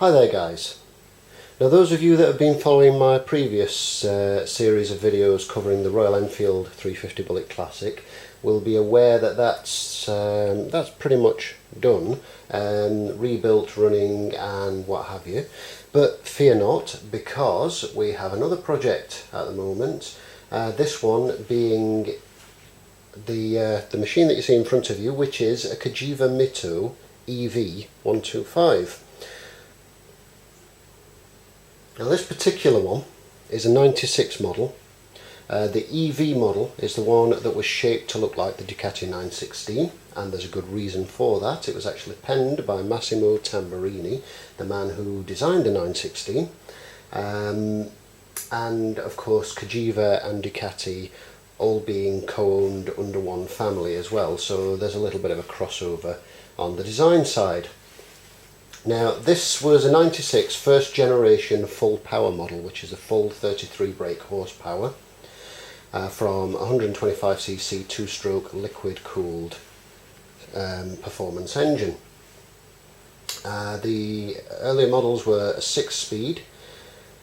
Hi there guys. Now those of you that have been following my previous series of videos covering the Royal Enfield 350 Bullet Classic will be aware that that's pretty much done, rebuilt, running and what have you. But fear not, because we have another project at the moment, this one being the machine that you see in front of you, which is a Cagiva Mito Ev 125. Now this particular one is a 96 model. The EV model is the one that was shaped to look like the Ducati 916, and there's a good reason for that. It was actually penned by Massimo Tamburini, the man who designed the 916, and of course Cagiva and Ducati all being co-owned under one family as well, so there's a little bit of a crossover on the design side. Now this was a 96 first generation full power model, which is a full 33 brake horsepower from 125cc 2-stroke liquid cooled performance engine. The earlier models were a 6-speed,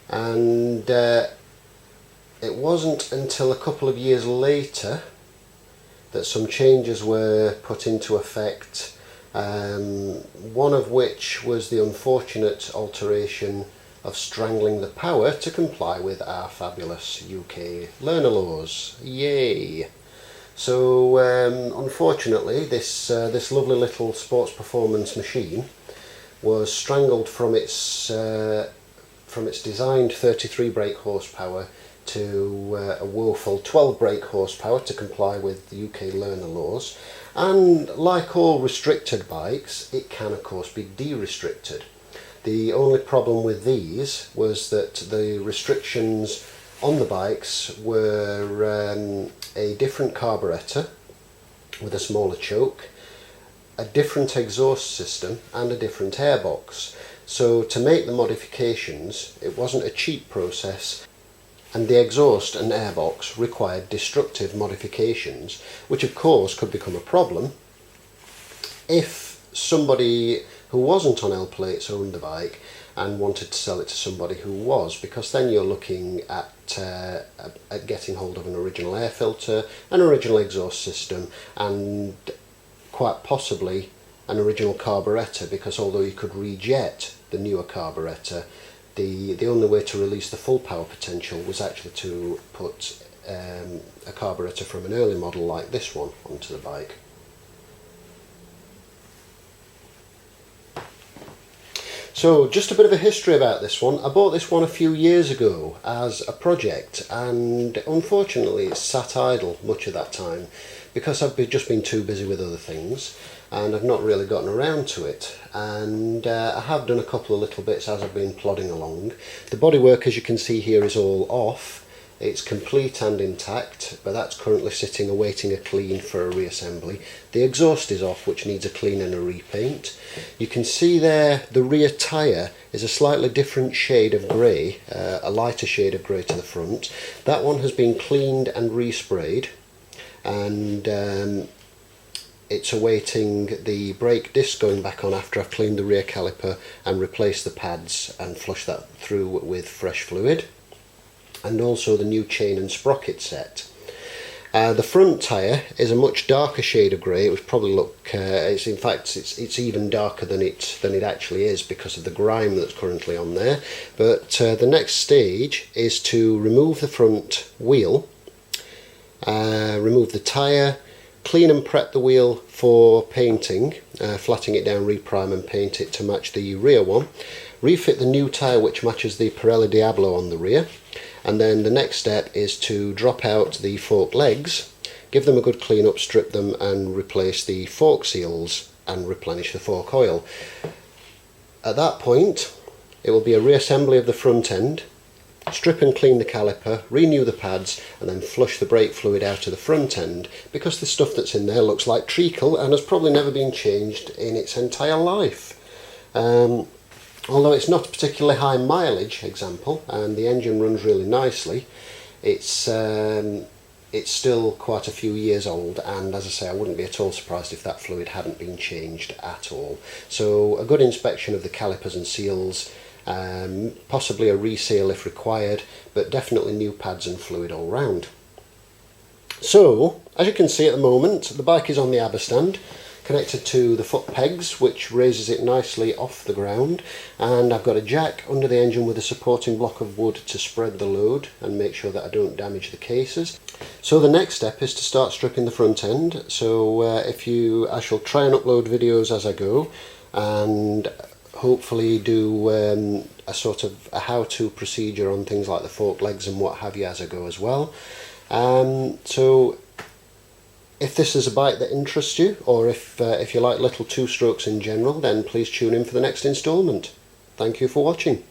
and it wasn't until a couple of years later that some changes were put into effect. One of which was the unfortunate alteration of strangling the power to comply with our fabulous UK learner laws. Yay! So unfortunately this lovely little sports performance machine was strangled from its designed 33 brake horsepower to a woeful 12 brake horsepower to comply with the UK learner laws. And like all restricted bikes, it can of course be de-restricted. The only problem with these was that the restrictions on the bikes were a different carburettor with a smaller choke, a different exhaust system and a different airbox. So to make the modifications, it wasn't a cheap process, and the exhaust and airbox required destructive modifications, which of course could become a problem if somebody who wasn't on L plates owned the bike and wanted to sell it to somebody who was, because then you're looking at getting hold of an original air filter, an original exhaust system, and quite possibly an original carburettor, because although you could rejet the newer carburettor, the only way to release the full power potential was actually to put a carburettor from an early model like this one onto the bike. So just a bit of a history about this one. I bought this one a few years ago as a project, and unfortunately it's sat idle much of that time because I've just been too busy with other things, and I've not really gotten around to it. And I have done a couple of little bits as I've been plodding along. The bodywork, as you can see here, is all off. It's complete and intact, but that's currently sitting awaiting a clean for a reassembly. The exhaust is off, which needs a clean and a repaint. You can see there the rear tyre is a slightly different shade of grey, a lighter shade of grey to the front. That one has been cleaned and resprayed, and it's awaiting the brake disc going back on after I've cleaned the rear caliper and replaced the pads and flushed that through with fresh fluid, and also the new chain and sprocket set. The front tyre is a much darker shade of grey. It would probably look, it's even darker than it actually is because of the grime that's currently on there. But the next stage is to remove the front wheel, remove the tyre, clean and prep the wheel for painting, flatting it down, reprime and paint it to match the rear one, refit the new tyre which matches the Pirelli Diablo on the rear, and then the next step is to drop out the fork legs, give them a good clean up, strip them and replace the fork seals and replenish the fork oil. At that point it will be a reassembly of the front end, strip and clean the caliper, renew the pads, and then flush the brake fluid out of the front end, because the stuff that's in there looks like treacle and has probably never been changed in its entire life. Although it's not a particularly high mileage example and the engine runs really nicely, it's it's still quite a few years old, and as I say, I wouldn't be at all surprised if that fluid hadn't been changed at all. So a good inspection of the calipers and seals, possibly a reseal if required, but definitely new pads and fluid all round. So as you can see at the moment, the bike is on the ABBA stand, connected to the foot pegs, which raises it nicely off the ground, and I've got a jack under the engine with a supporting block of wood to spread the load and make sure that I don't damage the cases. So the next step is to start stripping the front end. So I shall try and upload videos as I go, and hopefully do a sort of a how-to procedure on things like the fork legs and what have you as I go as well. So if this is a bike that interests you, or if you like little two-strokes in general, then please tune in for the next instalment. Thank you for watching.